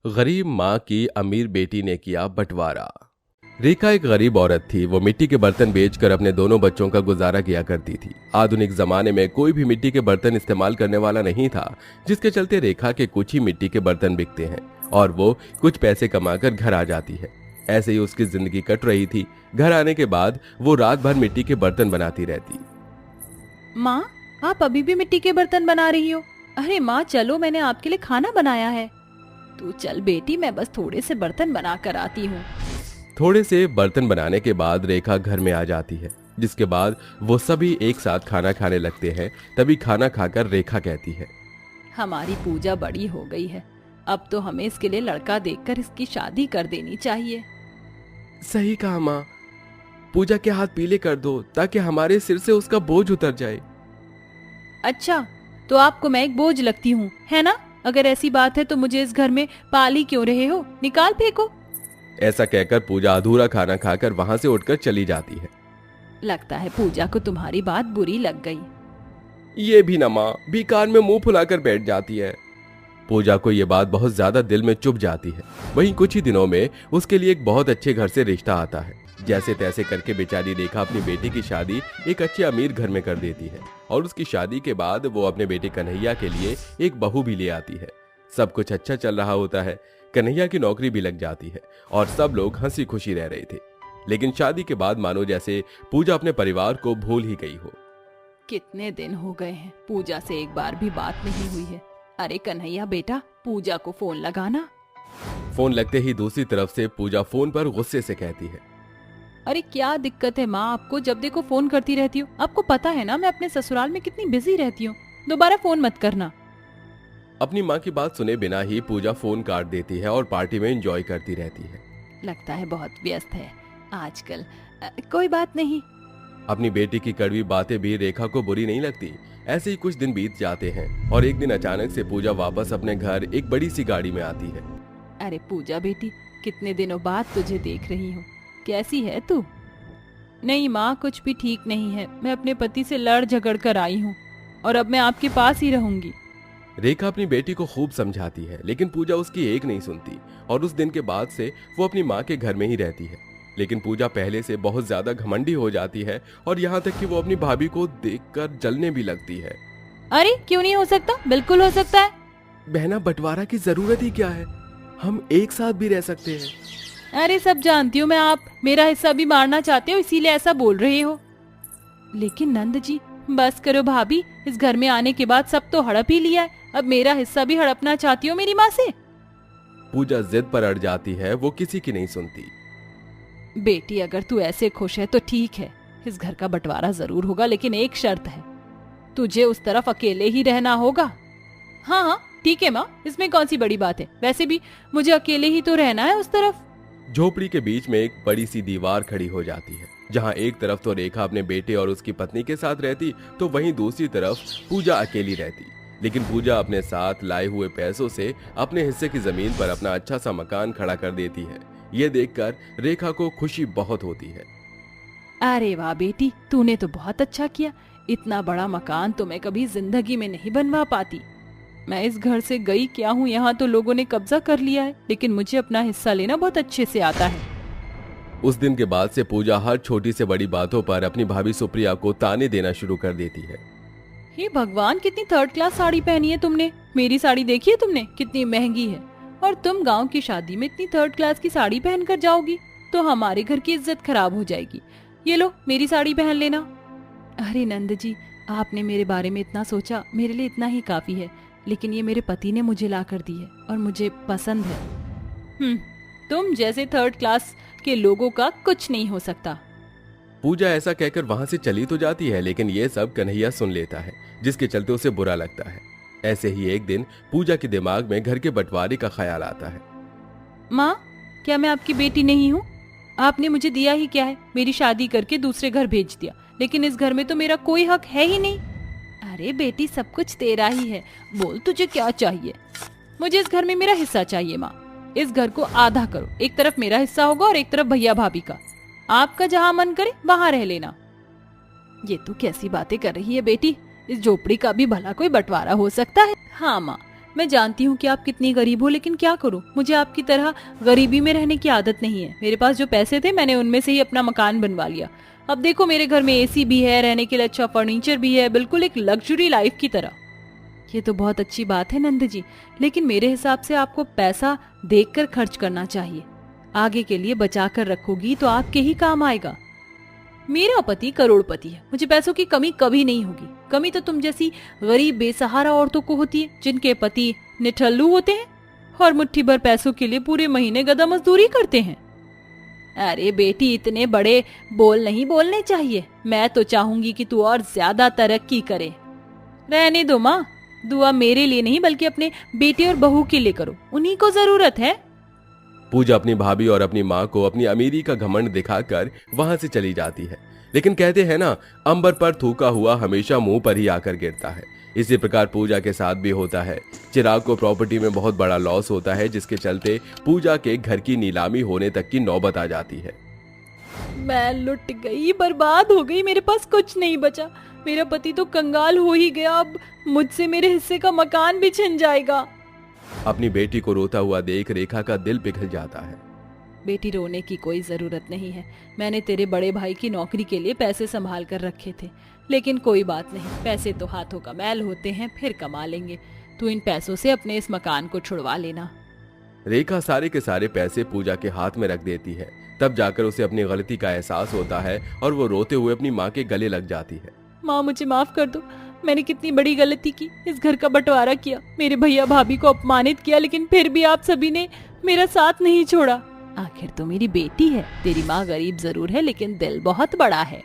गरीब माँ की अमीर बेटी ने किया बंटवारा। रेखा एक गरीब औरत थी। वो मिट्टी के बर्तन बेचकर अपने दोनों बच्चों का गुजारा किया करती थी। आधुनिक जमाने में कोई भी मिट्टी के बर्तन इस्तेमाल करने वाला नहीं था, जिसके चलते रेखा के कुछ ही मिट्टी के बर्तन बिकते हैं और वो कुछ पैसे कमाकर घर आ जाती है। ऐसे ही उसकी जिंदगी कट रही थी। घर आने के बाद वो रात भर मिट्टी के बर्तन बनाती रहती। माँ, आप अभी भी मिट्टी के बर्तन बना रही हो? अरे माँ चलो, मैंने आपके लिए खाना बनाया है। तू चल बेटी, मैं बस थोड़े से बर्तन बना कर आती हूँ। थोड़े से बर्तन बनाने के बाद रेखा घर में आ जाती है, जिसके बाद वो सभी एक साथ खाना खाने लगते हैं। तभी खाना खाकर रेखा कहती है, हमारी पूजा बड़ी हो गई है, अब तो हमें इसके लिए लड़का देखकर इसकी शादी कर देनी चाहिए। सही कहा माँ, पूजा के हाथ पीले कर दो ताकि हमारे सिर से उसका बोझ उतर जाए। अच्छा, तो आपको मैं एक बोझ लगती हूँ, है ना? अगर ऐसी बात है तो मुझे इस घर में पाल ही क्यों रहे हो? निकाल फेंको। ऐसा कहकर पूजा अधूरा खाना खाकर वहां से उठकर चली जाती है। लगता है पूजा को तुम्हारी बात बुरी लग गई। ये भी ना माँ बीकान में मुंह फुलाकर बैठ जाती है। पूजा को ये बात बहुत ज्यादा दिल में चुभ जाती है। वहीं कुछ ही दिनों में उसके लिए एक बहुत अच्छे घर से रिश्ता आता है। जैसे तैसे करके बेचारी रेखा अपनी बेटी की शादी एक अच्छे अमीर घर में कर देती है और उसकी शादी के बाद वो अपने बेटे कन्हैया के लिए एक बहू भी ले आती है। सब कुछ अच्छा चल रहा होता है। कन्हैया की नौकरी भी लग जाती है और सब लोग हंसी खुशी रह रहे थे। लेकिन शादी के बाद मानो जैसे पूजा अपने परिवार को भूल ही गई हो। कितने दिन हो गए हैं, पूजा से एक बार भी बात नहीं हुई है। अरे कन्हैया बेटा, पूजा को फोन लगाना। फोन लगते ही दूसरी तरफ से पूजा फोन पर गुस्से से कहती है, अरे क्या दिक्कत है माँ आपको? जब देखो फोन करती रहती हो। आपको पता है ना मैं अपने ससुराल में कितनी बिजी रहती हूँ। दोबारा फोन मत करना। अपनी माँ की बात सुने बिना ही पूजा फोन काट देती है और पार्टी में एंजॉय करती रहती है। लगता है बहुत व्यस्त है आजकल। कोई बात नहीं। अपनी बेटी की कड़वी बातें भी रेखा को बुरी नहीं लगती। ऐसे ही कुछ दिन बीत जाते हैं और एक दिन अचानक से पूजा वापस अपने घर एक बड़ी सी गाड़ी में आती है। अरे पूजा बेटी, कितने दिनों बाद तुझे देख रही हूँ। कैसी है तू? नहीं माँ, कुछ भी ठीक नहीं है। मैं अपने पति से लड़ झगड़ कर आई हूँ और अब मैं आपके पास ही रहूंगी। रेखा अपनी बेटी को खूब समझाती है, लेकिन पूजा उसकी एक नहीं सुनती और उस दिन के बाद से वो अपनी माँ के घर में ही रहती है। लेकिन पूजा पहले से बहुत ज्यादा घमंडी हो जाती है और यहाँ तक कि वो अपनी भाभी को देखकर जलने भी लगती है। अरे क्यों नहीं हो सकता? बिल्कुल हो सकता है। बहना, बंटवारा की जरूरत ही क्या है? हम एक साथ भी रह सकते हैं। अरे सब जानती हूँ मैं, आप मेरा हिस्सा भी मारना चाहते हो, इसीलिए ऐसा बोल रहे हो। लेकिन नंद जी, बस करो भाभी। इस घर में आने के बाद सब तो हड़प ही लिया है, अब मेरा हिस्सा भी हड़पना चाहती हो मेरी माँ से? पूजा जिद पर अड़ जाती है, वो किसी की नहीं सुनती। बेटी अगर तू ऐसे खुश है तो ठीक है, इस घर का बंटवारा जरूर होगा, लेकिन एक शर्त है, तुझे उस तरफ अकेले ही रहना होगा। हाँ हाँ ठीक है माँ, इसमें कौन सी बड़ी बात है? वैसे भी मुझे अकेले ही तो रहना है उस तरफ। झोपड़ी के बीच में एक बड़ी सी दीवार खड़ी हो जाती है, जहाँ एक तरफ तो रेखा अपने बेटे और उसकी पत्नी के साथ रहती, तो वहीं दूसरी तरफ पूजा अकेली रहती। लेकिन पूजा अपने साथ लाए हुए पैसों से अपने हिस्से की जमीन पर अपना अच्छा सा मकान खड़ा कर देती है। ये देखकर रेखा को खुशी बहुत होती है। अरे वाह बेटी, तूने तो बहुत अच्छा किया। इतना बड़ा मकान तो मैं कभी जिंदगी में नहीं बनवा पाती। मैं इस घर से गई क्या हूँ, यहाँ तो लोगों ने कब्जा कर लिया है, लेकिन मुझे अपना हिस्सा लेना बहुत अच्छे से आता है। उस दिन के बाद से पूजा हर छोटी से बड़ी बातों पर अपनी भाभी सुप्रिया को ताने देना शुरू कर देती है। हे भगवान, कितनी थर्ड क्लास साड़ी पहनी है तुमने। मेरी साड़ी देखी है तुमने? कितनी महंगी है। और तुम गांव की शादी में इतनी थर्ड क्लास की साड़ी पहन कर जाओगी तो हमारे घर की इज्जत खराब हो जाएगी। ये लो, मेरी साड़ी पहन लेना। अरे नंद जी, आपने मेरे बारे में इतना सोचा, मेरे लिए इतना ही काफी है। लेकिन ये मेरे पति ने मुझे ला कर दी है और मुझे पसंद है। तुम जैसे थर्ड क्लास के लोगों का कुछ नहीं हो सकता। पूजा ऐसा कहकर वहां से चली तो जाती है, लेकिन ये सब कन्हैया सुन लेता है, जिसके चलते उसे बुरा लगता है। ऐसे ही एक दिन पूजा के दिमाग में घर के बंटवारे का ख्याल आता है। माँ, क्या मैं आपकी बेटी नहीं हूँ? आपने मुझे दिया ही क्या है? मेरी शादी करके दूसरे घर भेज दिया, लेकिन इस घर में तो मेरा कोई हक है ही नहीं। अरे बेटी, सब कुछ तेरा ही है। बोल, तुझे क्या चाहिए? मुझे इस घर में मेरा हिस्सा चाहिए माँ। इस घर को आधा करो, एक तरफ मेरा हिस्सा होगा और एक तरफ भैया भाभी का। आपका जहाँ मन करे वहां रह लेना। ये तो कैसी बातें कर रही है बेटी? इस झोपड़ी का भी भला कोई बंटवारा हो सकता है? हाँ माँ, मैं जानती हूँ कि आप कितनी गरीब हो, लेकिन क्या करूँ, मुझे आपकी तरह गरीबी में रहने की आदत नहीं है। मेरे पास जो पैसे थे मैंने उनमें से ही अपना मकान बनवा लिया। अब देखो मेरे घर में एसी भी है, रहने के लिए अच्छा फर्नीचर भी है, बिल्कुल एक लग्जरी लाइफ की तरह। ये तो बहुत अच्छी बात है नंद जी, लेकिन मेरे हिसाब से आपको पैसा देखकर खर्च करना चाहिए। आगे के लिए बचा कर रखोगी तो आपके ही काम आएगा। मेरा पति करोड़पति है, मुझे पैसों की कमी कभी नहीं होगी। कमी तो तुम जैसी गरीब बेसहारा औरतों को होती है, जिनके पति निठल्लू होते हैं और मुट्ठी भर पैसों के लिए पूरे महीने गधा मजदूरी करते हैं। अरे बेटी, इतने बड़े बोल नहीं बोलने चाहिए। मैं तो चाहूंगी कि तू और ज्यादा तरक्की करे। रहने दो माँ, दुआ मेरे लिए नहीं बल्कि अपने बेटे और बहू के लिए करो, उन्हीं को जरूरत है। पूजा अपनी भाभी और अपनी माँ को अपनी अमीरी का घमंड दिखाकर वहां से चली जाती है। लेकिन कहते हैं ना, अंबर पर थूका हुआ हमेशा मुंह पर ही आकर गिरता है। इसी प्रकार पूजा के साथ भी होता है। चिराग को प्रॉपर्टी में बहुत बड़ा लॉस होता है, जिसके चलते पूजा के घर की नीलामी होने तक की नौबत आ जाती है। मैं लुट गई, बर्बाद हो गई, मेरे पास कुछ नहीं बचा। मेरा पति तो कंगाल हो ही गया, अब मुझसे मेरे हिस्से का मकान भी छिन जाएगा। अपनी बेटी को रोता हुआ देख रेखा का दिल पिघल जाता है। बेटी, रोने की कोई जरूरत नहीं है। मैंने तेरे बड़े भाई की नौकरी के लिए पैसे संभाल कर रखे थे, लेकिन कोई बात नहीं, पैसे तो हाथों का मैल होते हैं, फिर कमा लेंगे। तू इन पैसों से अपने इस मकान को छुड़वा लेना। रेखा सारे के सारे पैसे पूजा के हाथ में रख देती है। तब जाकर उसे अपनी गलती का एहसास होता है और वो रोते हुए अपनी माँ के गले लग जाती है। माँ, मुझे माफ कर दो, मैंने कितनी बड़ी गलती की। इस घर का बंटवारा किया, मेरे भैया भाभी को अपमानित किया, लेकिन फिर भी आप सभी ने मेरा साथ नहीं छोड़ा। आखिर तो मेरी बेटी है। तेरी माँ गरीब जरूर है, लेकिन दिल बहुत बड़ा है।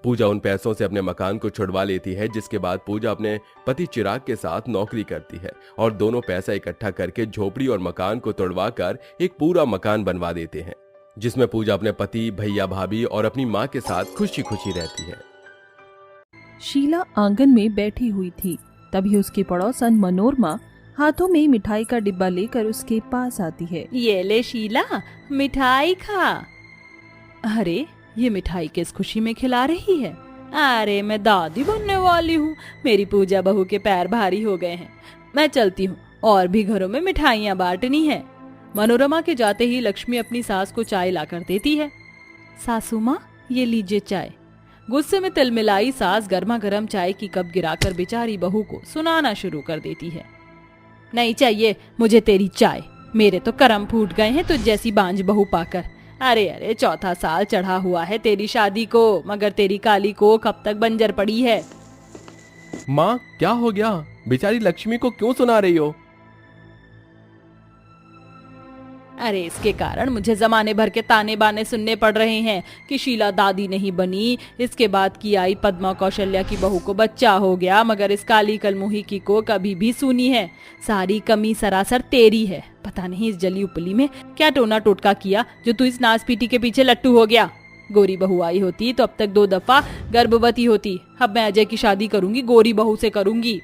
पूजा उन पैसों से अपने मकान को छुड़वा लेती है, जिसके बाद पूजा अपने पति चिराग के साथ नौकरी करती है और दोनों पैसा इकट्ठा करके झोपड़ी और मकान को तोड़वा कर एक पूरा मकान बनवा देते हैं, जिसमें पूजा अपने पति, भैया भाभी और अपनी माँ के साथ खुशी खुशी रहती है। शीला आंगन में बैठी हुई थी। तभी उसकी पड़ोसन मनोरमा हाथों में मिठाई का डिब्बा लेकर उसके पास आती है। ये ले शीला, मिठाई खा। अरे, ये मिठाई किस खुशी में खिला रही है? अरे, मैं दादी बनने वाली हूँ। मेरी पूजा बहू के पैर भारी हो गए हैं। मैं चलती हूँ, और भी घरों में मिठाइयाँ बांटनी है। मनोरमा के जाते ही लक्ष्मी अपनी सास को चाय लाकर देती है। सासू माँ, ये लीजिए चाय। गुस्से में तिलमिलाई सास गर्मा गर्म चाय की कप गिराकर बेचारी बहू को सुनाना शुरू कर देती है। नहीं चाहिए मुझे तेरी चाय, मेरे तो करम फूट गए हैं तुझ जैसी बांझ बहू पाकर। अरे अरे, चौथा साल चढ़ा हुआ है तेरी शादी को, मगर तेरी काली को कब तक बंजर पड़ी है। माँ, क्या हो गया? बेचारी लक्ष्मी को क्यों सुना रही हो? अरे, इसके कारण मुझे जमाने भर के ताने बाने सुनने पड़ रहे हैं कि शीला दादी नहीं बनी, इसके बाद की आई पद्मा कौशल्या की बहू को बच्चा हो गया, मगर इस काली कलमुही की को कभी भी सुनी है। सारी कमी सरासर तेरी है। पता नहीं इस जली उपली में क्या टोना टोटका किया जो तू इस नासपीटी के पीछे लट्टू हो गया। गोरी बहू आई होती तो अब तक 2 दफा गर्भवती होती। अब मैं अजय की शादी करूंगी, गोरी बहू से करूंगी।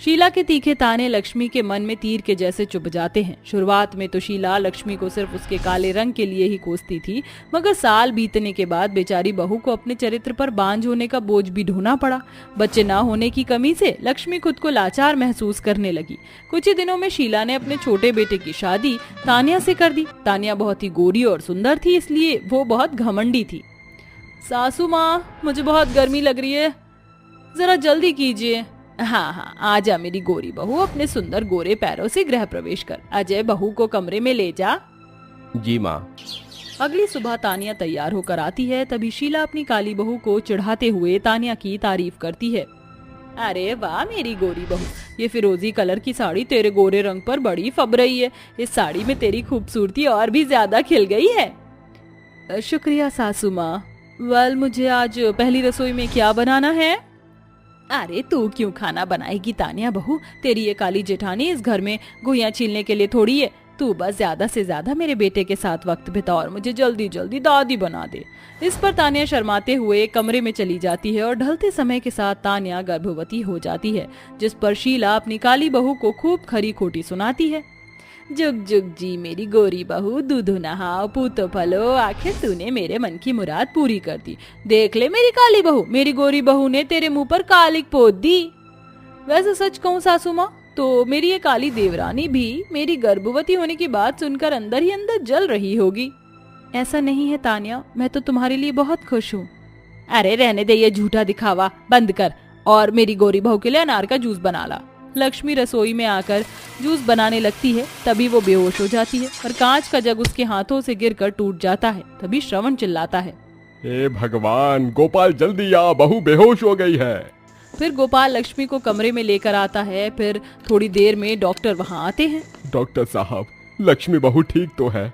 शीला के तीखे ताने लक्ष्मी के मन में तीर के जैसे चुभ जाते हैं। शुरुआत में तो शीला लक्ष्मी को सिर्फ उसके काले रंग के लिए ही कोसती थी, मगर साल बीतने के बाद बेचारी बहू को अपने चरित्र पर बांझ होने का बोझ भी ढोना पड़ा। बच्चे ना होने की कमी से लक्ष्मी खुद को लाचार महसूस करने लगी। कुछ ही दिनों में शीला ने अपने छोटे बेटे की शादी तानिया से कर दी। तानिया बहुत ही गोरी और सुंदर थी, इसलिए वो बहुत घमंडी थी। सासू माँ, मुझे बहुत गर्मी लग रही है, जरा जल्दी कीजिए। हाँ, आजा मेरी गोरी बहू, अपने सुंदर गोरे पैरों से गृह प्रवेश कर। अजय, बहू को कमरे में ले जा। जी माँ। अगली सुबह तानिया तैयार होकर आती है। तभी शीला अपनी काली बहू को चिढ़ाते हुए तानिया की तारीफ करती है। अरे वाह मेरी गोरी बहू, ये फिरोजी कलर की साड़ी तेरे गोरे रंग पर बड़ी फब रही है। इस साड़ी में तेरी खूबसूरती और भी ज्यादा खिल गई है। शुक्रिया सासू माँ। वेल, मुझे आज पहली रसोई में क्या बनाना है? अरे, तू क्यों खाना बनाएगी तानिया बहू? तेरी ये काली जेठानी इस घर में गुइयां छीलने के लिए थोड़ी है। तू बस ज्यादा से ज्यादा मेरे बेटे के साथ वक्त बिता और मुझे जल्दी जल्दी दादी बना दे। इस पर तानिया शर्माते हुए कमरे में चली जाती है और ढलते समय के साथ तानिया गर्भवती हो जाती है, जिस पर शीला अपनी काली बहू को खूब खरी खोटी सुनाती है। जुग जुग जी मेरी गोरी बहू, दूधो नहाओ पूतो फलो, आखिर तूने मेरे मन की मुराद पूरी कर दी। देख ले मेरी काली बहू, मेरी गोरी बहू ने तेरे मुंह पर कालिक पोत दी। वैसे सच कहूँ सासू माँ, तो मेरी ये काली देवरानी भी मेरी गर्भवती होने की बात सुनकर अंदर ही अंदर जल रही होगी। ऐसा नहीं है तान्या, मैं तो तुम्हारे लिए बहुत खुश हूँ। अरे रहने दे ये झूठा दिखावा, बंद कर और मेरी गोरी बहू के लिए अनार का जूस बना ला। लक्ष्मी रसोई में आकर जूस बनाने लगती है, तभी वो बेहोश हो जाती है और कांच का जग उसके हाथों से गिरकर टूट जाता है। तभी श्रवण चिल्लाता है, हे भगवान, गोपाल जल्दी आ, बहू बेहोश हो गई है। फिर गोपाल लक्ष्मी को कमरे में लेकर आता है। फिर थोड़ी देर में डॉक्टर वहाँ आते हैं। डॉक्टर साहब, लक्ष्मी बहू ठीक तो है?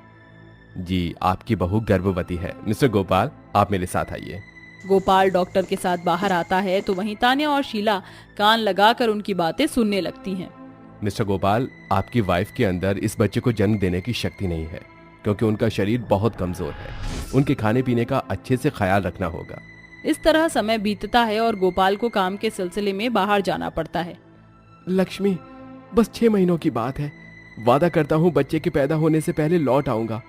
जी, आपकी बहू गर्भवती है। मिस्टर गोपाल, आप मेरे साथ आइए। गोपाल डॉक्टर के साथ बाहर आता है तो वहीं तान्या और शीला कान लगाकर उनकी बातें सुनने लगती हैं। मिस्टर गोपाल, आपकी वाइफ के अंदर इस बच्चे को जन्म देने की शक्ति नहीं है, क्योंकि उनका शरीर बहुत कमजोर है। उनके खाने पीने का अच्छे से ख्याल रखना होगा। इस तरह समय बीतता है और गोपाल को काम के सिलसिले में बाहर जाना पड़ता है। लक्ष्मी, बस 6 महीनों की बात है। वादा करता हूँ बच्चे के पैदा होने से पहले लौट आऊंगा।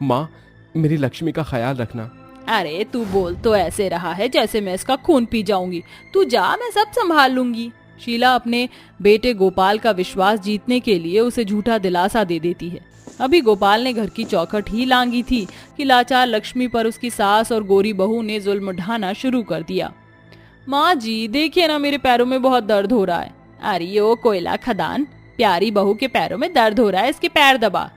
माँ, मेरी लक्ष्मी का ख्याल रखना। अरे तू बोल तो ऐसे रहा है जैसे मैं इसका खून पी जाऊंगी। तू जा, मैं सब संभाल लूंगी। शीला अपने बेटे गोपाल का विश्वास जीतने के लिए उसे झूठा दिलासा दे देती है। अभी गोपाल ने घर की चौखट ही लांगी थी कि लाचार लक्ष्मी पर उसकी सास और गोरी बहू ने जुल्म ढाना शुरू कर दिया। माँ जी देखिए ना, मेरे पैरों में बहुत दर्द हो रहा है। अरे ओ कोयला खदान, प्यारी बहू के पैरों में दर्द हो रहा है, इसके पैर दबा।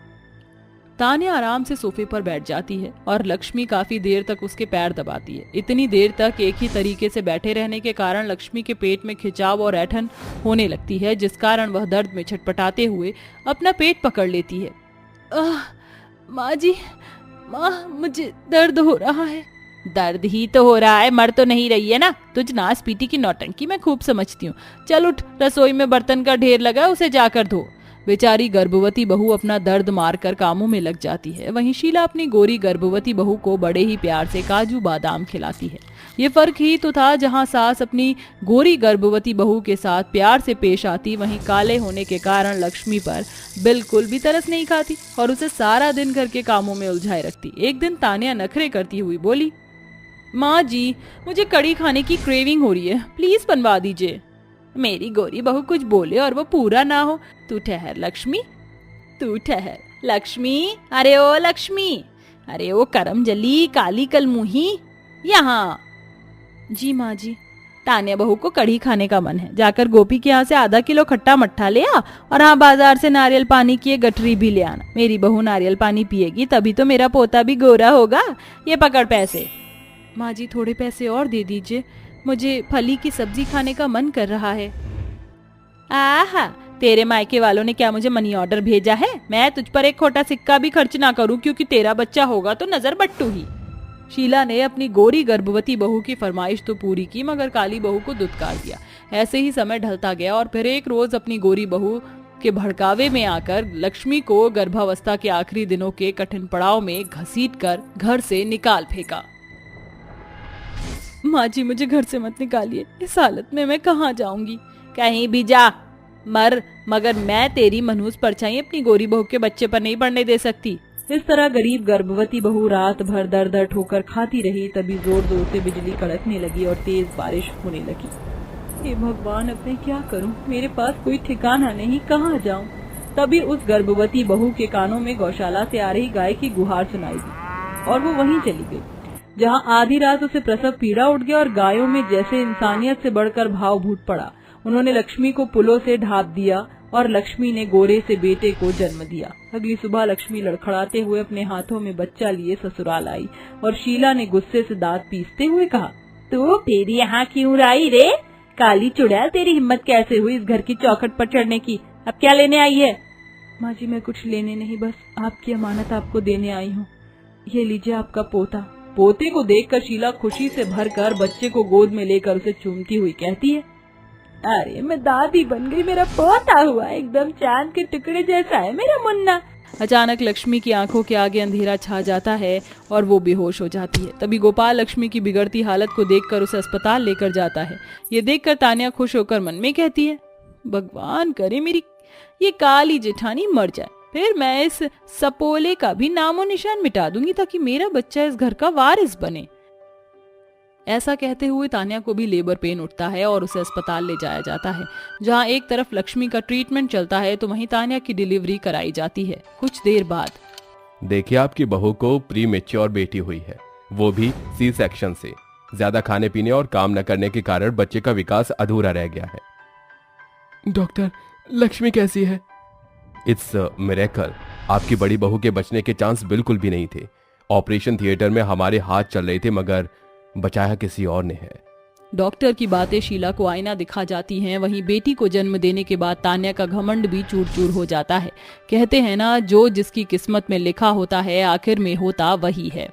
तान्या आराम से सोफे पर बैठ जाती है और लक्ष्मी काफी देर तक उसके पैर दबाती है। इतनी देर तक एक ही तरीके से बैठे रहने के कारण लक्ष्मी के पेट में खिंचाव और ऐंठन होने लगती है, जिस कारण वह दर्द में छटपटाते हुए अपना पेट पकड़ लेती है। माँ जी, माँ मुझे दर्द हो रहा है। दर्द ही तो हो रहा है, मर तो नहीं रही है ना। तुझ नास पीटी की नौटंकी मैं खूब समझती हूँ। चल उठ, रसोई में बर्तन का ढेर लगा, उसे जाकर धो। बेचारी गर्भवती बहू अपना दर्द मारकर कामों में लग जाती है। वहीं शीला अपनी गोरी गर्भवती बहू को बड़े ही प्यार से काजू बादाम खिलाती है। ये फर्क ही तो था, जहाँ सास अपनी गोरी गर्भवती बहू के साथ प्यार से पेश आती, वहीं काले होने के कारण लक्ष्मी पर बिल्कुल भी तरस नहीं खाती और उसे सारा दिन घर के कामों में उलझाए रखती। एक दिन तान्या नखरे करती हुई बोली, माँ जी मुझे कड़ी खाने की क्रेविंग हो रही है, प्लीज बनवा दीजिए। मेरी गोरी बहू कुछ बोले और वो पूरा ना हो। तू ठहर लक्ष्मी, तू ठहर लक्ष्मी। अरे ओ लक्ष्मी, अरे ओ करम जली काली कलमुही, यहाँ। जी माँ जी। तान्या बहू को कढ़ी खाने का मन है, जाकर गोपी के यहाँ से आधा किलो खट्टा मट्ठा ले आ और हाँ बाजार से नारियल पानी की एक गठरी भी ले आना। मेरी बहू नारियल पानी पिएगी तभी तो मेरा पोता भी गोरा होगा। ये पकड़ पैसे। माँ जी थोड़े पैसे और दे दीजिए, मुझे फली की सब्जी खाने का मन कर रहा है। आहा, तेरे मायके वालों ने क्या मुझे मनी ऑर्डर भेजा है? मैं तुझ पर एक खोटा सिक्का भी खर्च ना करूं, क्योंकि तेरा बच्चा होगा तो नजर बट्टू ही। शीला ने अपनी गोरी गर्भवती बहू की फरमाइश तो पूरी की, मगर काली बहू को दुत्कार दिया। ऐसे ही समय ढलता गया और फिर एक रोज अपनी गोरी बहू के भड़कावे में आकर लक्ष्मी को गर्भावस्था के आखिरी दिनों के कठिन पड़ाव में घसीटकर घर से निकाल फेंका। माँ जी मुझे घर से मत निकालिए, इस हालत में मैं कहाँ जाऊंगी? कहीं भी जा, मर, मगर मैं तेरी मनहूस परछाई अपनी गोरी बहू के बच्चे पर नहीं पड़ने दे सकती। इस तरह गरीब गर्भवती बहू रात भर दर दर ठोकर खाती रही। तभी जोर जोर से बिजली कड़कने लगी और तेज बारिश होने लगी। हे भगवान, अब मैं क्या करूं? मेरे पास कोई ठिकाना नहीं, कहाँ जाऊं? तभी उस गर्भवती बहू के कानों में गौशाला से आ रही गाय की गुहार सुनाई दी और वो वहीं चली गई, जहाँ आधी रात उसे प्रसव पीड़ा उठ गया और गायों में जैसे इंसानियत से बढ़कर भाव भूत पड़ा। उन्होंने लक्ष्मी को पुलों से ढाप दिया और लक्ष्मी ने गोरे से बेटे को जन्म दिया। अगली सुबह लक्ष्मी लड़खड़ाते हुए अपने हाथों में बच्चा लिए ससुराल आई और शीला ने गुस्से से दांत पीसते हुए कहा, तू तेरी यहाँ क्यों आई रे? काली चुड़ैल, तेरी हिम्मत कैसे हुई इस घर की चौखट पर चढ़ने की? अब क्या लेने आई है? माँ जी मैं कुछ लेने नहीं, बस आपकी अमानत आपको देने आई हूँ। ये लीजिए आपका पोता। पोते को देखकर शीला खुशी से भरकर बच्चे को गोद में लेकर उसे चूमती हुई कहती है, अरे मैं दादी बन गई, मेरा पोता हुआ, एकदम चांद के टुकड़े जैसा है मेरा मुन्ना। अचानक लक्ष्मी की आंखों के आगे अंधेरा छा जाता है और वो बेहोश हो जाती है। तभी गोपाल लक्ष्मी की बिगड़ती हालत को देखकर उसे अस्पताल लेकर जाता है। ये देखकर तान्या खुश होकर मन में कहती है, भगवान करे मेरी ये काली जेठानी मर जाए, फिर मैं इस सपोले का भी नामो निशान मिटा दूंगी ताकि मेरा बच्चा इस घर का वारिस बने। ऐसा कहते हुए तान्या को भी लेबर पेन उठता है और उसे अस्पताल ले जाया जाता है, जहां एक तरफ लक्ष्मी का ट्रीटमेंट चलता है तो वहीं तान्या की डिलीवरी कराई जाती है। कुछ देर बाद देखिए, आपकी बहू को प्री मेच्योर बेटी हुई है, वो भी सी सेक्शन से। ज्यादा खाने पीने और काम न करने के कारण बच्चे का विकास अधूरा रह गया है। डॉक्टर, लक्ष्मी कैसी है? It's miracle. आपकी बड़ी बहू के बचने के चांस बिल्कुल भी नहीं थे। ऑपरेशन थिएटर में हमारे हाथ चल रहे थे, मगर बचाया किसी और ने है। डॉक्टर की बातें शीला को आईना दिखा जाती हैं। वहीं बेटी को जन्म देने के बाद तान्या का घमंड भी चूर चूर हो जाता है। कहते हैं ना, जो जिसकी किस्मत में लिखा होता है आखिर में होता वही है।